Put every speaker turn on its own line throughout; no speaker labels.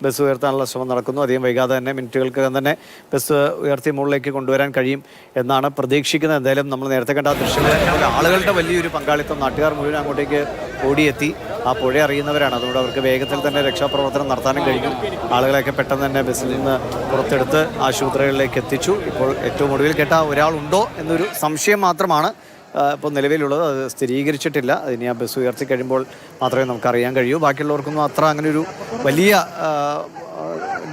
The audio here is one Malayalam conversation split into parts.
ബസ് ഉയർത്താനുള്ള ശ്രമം നടക്കുന്നു. അധികം വൈകാതെ തന്നെ മിനിറ്റുകൾക്കകം തന്നെ ബസ് ഉയർത്തി മുകളിലേക്ക് കൊണ്ടുവരാൻ കഴിയും എന്നാണ് പ്രതീക്ഷിക്കുന്നത്. എന്തായാലും നമ്മൾ നേരത്തെ കണ്ട ദൃശ്യങ്ങൾ ആളുകളുടെ വലിയൊരു പങ്കാളിത്തം, നാട്ടുകാർ മുഴുവൻ അങ്ങോട്ടേക്ക് ഓടിയെത്തി. ആ പുഴ അറിയുന്നവരാണ്, അതുകൊണ്ട് അവർക്ക് വേഗത്തിൽ തന്നെ രക്ഷാപ്രവർത്തനം നടത്താനും കഴിഞ്ഞു. ആളുകളെയൊക്കെ പെട്ടെന്ന് തന്നെ ബസ്സിൽ നിന്ന് പുറത്തെടുത്ത് ആശുപത്രികളിലേക്ക് എത്തിച്ചു. ഇപ്പോൾ ഏറ്റവും ഒടുവിൽ കേട്ട ഒരാളുണ്ടോ എന്നൊരു സംശയം മാത്രമാണ് ഇപ്പോൾ നിലവിലുള്ളത്. അത് സ്ഥിരീകരിച്ചിട്ടില്ല. അതിനി ആ ബസ് ഉയർത്തി കഴിയുമ്പോൾ മാത്രമേ നമുക്കറിയാൻ കഴിയൂ. ബാക്കിയുള്ളവർക്കൊന്നും അത്ര അങ്ങനെ ഒരു വലിയ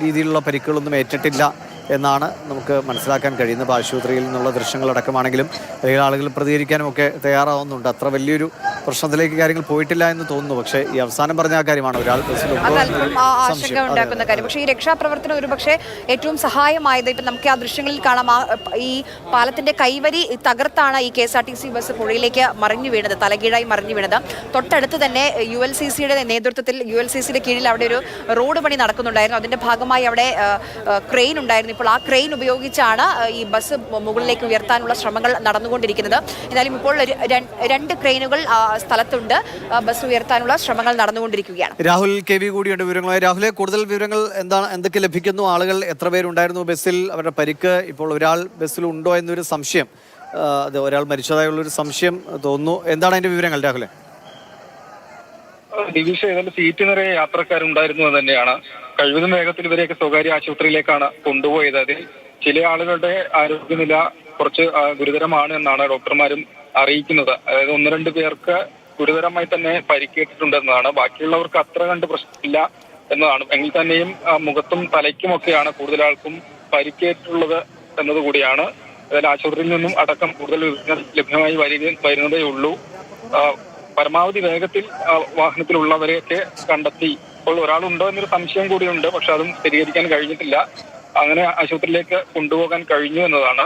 രീതിയിലുള്ള പരിക്കുകളൊന്നും ഏറ്റിട്ടില്ല എന്നാണ് നമുക്ക് മനസ്സിലാക്കാൻ കഴിയുന്നത്. ഇപ്പോൾ ആശുപത്രിയിൽ നിന്നുള്ള ദൃശ്യങ്ങളടക്കമാണെങ്കിലും അല്ലെങ്കിൽ ആളുകൾ പ്രതികരിക്കാനും ഒക്കെ തയ്യാറാവുന്നുണ്ട്. അത്ര വലിയൊരു പ്രശ്നത്തിലേക്ക് കാര്യങ്ങൾ പോയിട്ടില്ല എന്ന് തോന്നുന്നു. പക്ഷേ ഈ അവസാനം പറഞ്ഞ ആ കാര്യമാണ് ഒരാൾ
ആശങ്ക ഉണ്ടാക്കുന്ന കാര്യം. പക്ഷേ ഈ രക്ഷാപ്രവർത്തനം ഒരു പക്ഷേ ഏറ്റവും സഹായമായത് ഇപ്പം നമുക്ക് ആ ദൃശ്യങ്ങളിൽ കാണാം. ഈ പാലത്തിന്റെ കൈവരി തകർത്താണ് ഈ KSRTC ബസ് പുഴയിലേക്ക് മറിഞ്ഞു വീണത്, തലകീഴായി മറിഞ്ഞു വീണത്. തൊട്ടടുത്ത് തന്നെ ULCCയുടെ നേതൃത്വത്തിൽ ULCCയുടെ കീഴിൽ അവിടെ ഒരു റോഡ് പണി നടക്കുന്നുണ്ടായിരുന്നു. അതിന്റെ ഭാഗമായി അവിടെ ക്രെയിൻ ഉണ്ടായിരുന്നു. ഇപ്പോൾ ആ ക്രെയിൻ ഉപയോഗിച്ചാണ് ഈ ബസ് മുകളിലേക്ക് ഉയർത്താനുള്ള ശ്രമങ്ങൾ നടന്നുകൊണ്ടിരിക്കുന്നത്. എന്നാലും ഇപ്പോൾ 2 ക്രെയിനുകൾ സ്ഥലത്തുണ്ട്. ബസ് ഉയർത്താനുള്ള ശ്രമങ്ങൾ നടന്നുകൊണ്ടിരിക്കുകയാണ്.
രാഹുൽ KV കൂടിയുണ്ട് വിവരങ്ങളുമായി. രാഹുലെ, കൂടുതൽ വിവരങ്ങൾ എന്തൊക്കെ ലഭിക്കുന്നു? ആളുകൾ എത്ര പേരുണ്ടായിരുന്നു ബസ്സിൽ? അവരുടെ പരിക്ക് ഇപ്പോൾ ഒരാൾ ബസ്സിൽ ഉണ്ടോ എന്നൊരു സംശയം, അത് ഒരാൾ മരിച്ചതായുള്ളൊരു സംശയം തോന്നുന്നു. എന്താണ് അതിന്റെ വിവരങ്ങൾ രാഹുലെ?
ദിവിഷ, ഏതായാലും സീറ്റ് നിറയെ യാത്രക്കാരുണ്ടായിരുന്നു എന്ന് തന്നെയാണ്. കഴിവതും വേഗത്തിൽ ഇവരെയൊക്കെ സ്വകാര്യ ആശുപത്രിയിലേക്കാണ് കൊണ്ടുപോയത്. അതിൽ ചില ആളുകളുടെ ആരോഗ്യനില കുറച്ച് ഗുരുതരമാണ് എന്നാണ് ഡോക്ടർമാരും അറിയിക്കുന്നത്. അതായത് 1-2 പേർക്ക് ഗുരുതരമായി തന്നെ പരിക്കേറ്റിട്ടുണ്ടെന്നതാണ്. ബാക്കിയുള്ളവർക്ക് അത്ര കണ്ട് പ്രശ്നമില്ല എന്നതാണ്. എങ്കിൽ തന്നെയും മുഖത്തും തലയ്ക്കുമൊക്കെയാണ് കൂടുതൽ ആൾക്കും പരിക്കേറ്റുള്ളത് എന്നതുകൂടിയാണ്. അതായത് ആശുപത്രിയിൽ നിന്നും അടക്കം കൂടുതൽ ലഭ്യമായി വരുന്നതേ ഉള്ളൂ. പരമാവധി വേഗത്തിൽ വാഹനത്തിലുള്ളവരെയൊക്കെ കണ്ടെത്തി. ഇപ്പോൾ ഒരാളുണ്ടോ എന്നൊരു സംശയം കൂടിയുണ്ട്, പക്ഷെ അതും സ്ഥിരീകരിക്കാൻ കഴിഞ്ഞിട്ടില്ല. അങ്ങനെ ആശുപത്രിയിലേക്ക് കൊണ്ടുപോകാൻ കഴിഞ്ഞു എന്നതാണ്.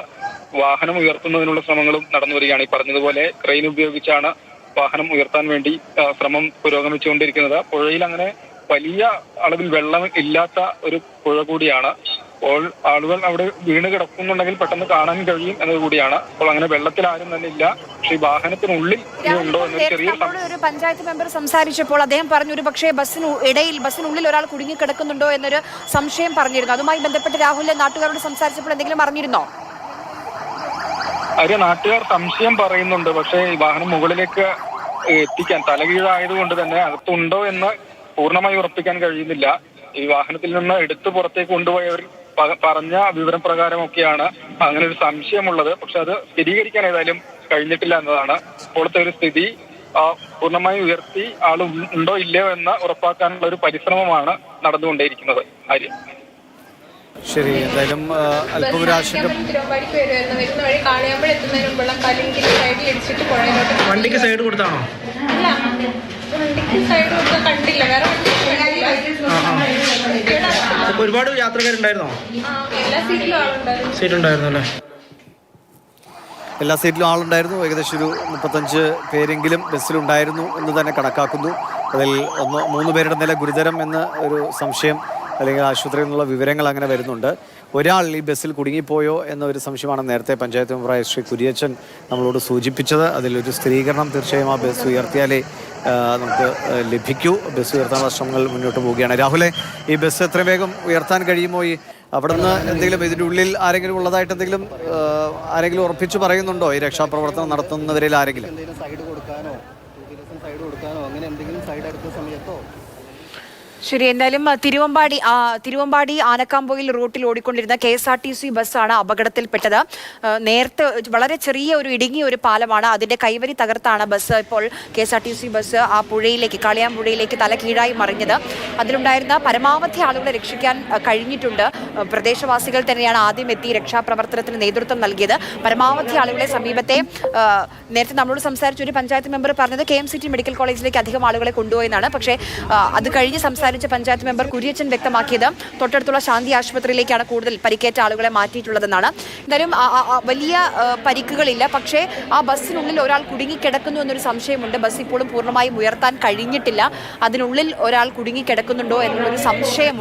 വാഹനം ഉയർത്തുന്നതിനുള്ള ശ്രമങ്ങളും നടന്നു വരികയാണ്. ഈ പറഞ്ഞതുപോലെ ക്രെയിൻ ഉപയോഗിച്ചാണ് വാഹനം ഉയർത്താൻ വേണ്ടി ശ്രമം പുരോഗമിച്ചുകൊണ്ടിരിക്കുന്നത്. പുഴയിൽ അങ്ങനെ വലിയ അളവിൽ വെള്ളം ഇല്ലാത്ത ഒരു പുഴ കൂടിയാണ്. അപ്പോൾ ആളുകൾ അവിടെ വീണ് കിടക്കുന്നുണ്ടെങ്കിൽ പെട്ടെന്ന് കാണാൻ കഴിയും എന്നത് കൂടിയാണ്. അപ്പോൾ അങ്ങനെ വെള്ളത്തിൽ ആരും തന്നെ ഇല്ല. പക്ഷേ ഈ വാഹനത്തിനുള്ളിൽ ഉണ്ടോ എന്നൊരു ചെറിയ
ഒരു പഞ്ചായത്ത് മെമ്പർ സംസാരിച്ചപ്പോൾ അദ്ദേഹം പറഞ്ഞു ഒരു പക്ഷേ ബസ്സിനുള്ളിൽ ഒരാൾ കുടുങ്ങിക്കിടക്കുന്നുണ്ടോ എന്നൊരു സംശയം പറഞ്ഞിരുന്നു. അതുമായി ബന്ധപ്പെട്ട് രാഹുലിലെ നാട്ടുകാരോട് സംസാരിച്ചപ്പോൾ എന്തെങ്കിലും അറിഞ്ഞിരുന്നോ?
നാട്ടുകാർ സംശയം പറയുന്നുണ്ട്. പക്ഷേ ഈ വാഹനം മുകളിലേക്ക് എത്തിക്കാൻ തലകീഴായതുകൊണ്ട് തന്നെ അകത്തുണ്ടോ എന്ന് പൂർണ്ണമായി ഉറപ്പിക്കാൻ കഴിയുന്നില്ല. ഈ വാഹനത്തിൽ നിന്ന് എടുത്തു പുറത്തേക്ക് കൊണ്ടുപോയവർ പറഞ്ഞ വിവരപ്രകാരമൊക്കെയാണ് അങ്ങനെ ഒരു സംശയമുള്ളത്. പക്ഷെ അത് സ്ഥിരീകരിക്കാൻ ഏതായാലും കഴിഞ്ഞിട്ടില്ല എന്നതാണ്. ഇപ്പോഴത്തെ ഒരു സ്ഥിതി പൂർണ്ണമായി ഉയർത്തി ആൾ ഉണ്ടോ ഇല്ലയോ എന്ന് ഉറപ്പാക്കാനുള്ള ഒരു പരിശ്രമമാണ് നടന്നുകൊണ്ടേയിരിക്കുന്നത്. ആര്യ,
ശരി, എന്തായാലും
വണ്ടിക്ക് സൈഡ് കൊടുത്താണോ? ഒരുപാട് യാത്രക്കാരുണ്ടായിരുന്നോ? സീറ്റുണ്ടായിരുന്നു അല്ലേ?
എല്ലാ സീറ്റിലും ആളുണ്ടായിരുന്നു. ഏകദേശം ഒരു 35 പേരെങ്കിലും ബസ്സിലുണ്ടായിരുന്നു എന്ന് തന്നെ കണക്കാക്കുന്നു. അതിൽ 3 പേരുടെ നില ഗുരുതരം എന്ന ഒരു സംശയം അല്ലെങ്കിൽ ആശുപത്രിയിൽ നിന്നുള്ള വിവരങ്ങൾ അങ്ങനെ വരുന്നുണ്ട്. ഒരാൾ ഈ ബസ്സിൽ കുടുങ്ങിപ്പോയോ എന്നൊരു സംശയമാണ് നേരത്തെ പഞ്ചായത്ത് മെമ്പറായ ശ്രീ കുര്യച്ചൻ നമ്മളോട് സൂചിപ്പിച്ചത്. അതിലൊരു സ്ഥിരീകരണം തീർച്ചയായും ആ ബസ് ഉയർത്തിയാലേ നമുക്ക് ലഭിക്കൂ. ബസ് ഉയർത്താനുള്ള ശ്രമങ്ങൾ മുന്നോട്ട് പോവുകയാണ്. രാഹുലെ, ഈ ബസ് എത്ര വേഗം ഉയർത്താൻ കഴിയുമോ? ഈ അവിടെ നിന്ന് എന്തെങ്കിലും ഇതിൻ്റെ ഉള്ളിൽ ആരെങ്കിലും ഉള്ളതായിട്ട് ആരെങ്കിലും ഉറപ്പിച്ചു പറയുന്നുണ്ടോ? ഈ രക്ഷാപ്രവർത്തനം നടത്തുന്നവരിൽ ആരെങ്കിലും സൈഡ് കൊടുക്കാനോ അങ്ങനെ എന്തെങ്കിലും സൈഡ് അടുത്ത സമയത്തോ?
ശരി, എന്തായാലും തിരുവമ്പാടി ആനക്കാമ്പോയിൽ റൂട്ടിൽ ഓടിക്കൊണ്ടിരുന്ന KSRTC ബസ്സാണ് അപകടത്തിൽപ്പെട്ടത്. നേരത്തെ വളരെ ചെറിയ ഒരു ഇടുങ്ങിയ ഒരു പാലമാണ്, അതിന്റെ കൈവരി തകർത്താണ് ബസ് ഇപ്പോൾ KSRTC ബസ് ആ പുഴയിലേക്ക്, കാളിയാമ്പുഴയിലേക്ക് തല കീഴായി മറിഞ്ഞത്. അതിലുണ്ടായിരുന്ന പരമാവധി ആളുകളെ രക്ഷിക്കാൻ കഴിഞ്ഞിട്ടുണ്ട്. പ്രദേശവാസികൾ തന്നെയാണ് ആദ്യം എത്തി രക്ഷാപ്രവർത്തനത്തിന് നേതൃത്വം നൽകിയത്. പരമാവധി ആളുകളെ സമീപത്തെ നേരത്തെ നമ്മളോട് സംസാരിച്ച ഒരു പഞ്ചായത്ത് മെമ്പർ പറഞ്ഞത് KMCT മെഡിക്കൽ കോളേജിലേക്ക് അധികം ആളുകളെ കൊണ്ടുപോയെന്നാണ്. പക്ഷേ അത് കഴിഞ്ഞ് സംസാരിച്ച പഞ്ചായത്ത് മെമ്പർ കുര്യച്ചൻ വ്യക്തമാക്കിയത് തൊട്ടടുത്തുള്ള ശാന്തി ആശുപത്രിയിലേക്കാണ് കൂടുതൽ പരിക്കേറ്റ ആളുകളെ മാറ്റിയിട്ടുള്ളതെന്നാണ്. എന്തായാലും വലിയ പരിക്കുകളില്ല, പക്ഷേ ആ ബസ്സിനുള്ളിൽ ഒരാൾ കുടുങ്ങിക്കിടക്കുന്നു എന്നൊരു സംശയമുണ്ട്. ബസ് ഇപ്പോഴും പൂർണ്ണമായും ഉയർത്താൻ കഴിഞ്ഞിട്ടില്ല. അതിനുള്ളിൽ ഒരാൾ കുടുങ്ങിക്കിടക്കുന്നുണ്ടോ എന്നുള്ളൊരു സംശയമുണ്ട്.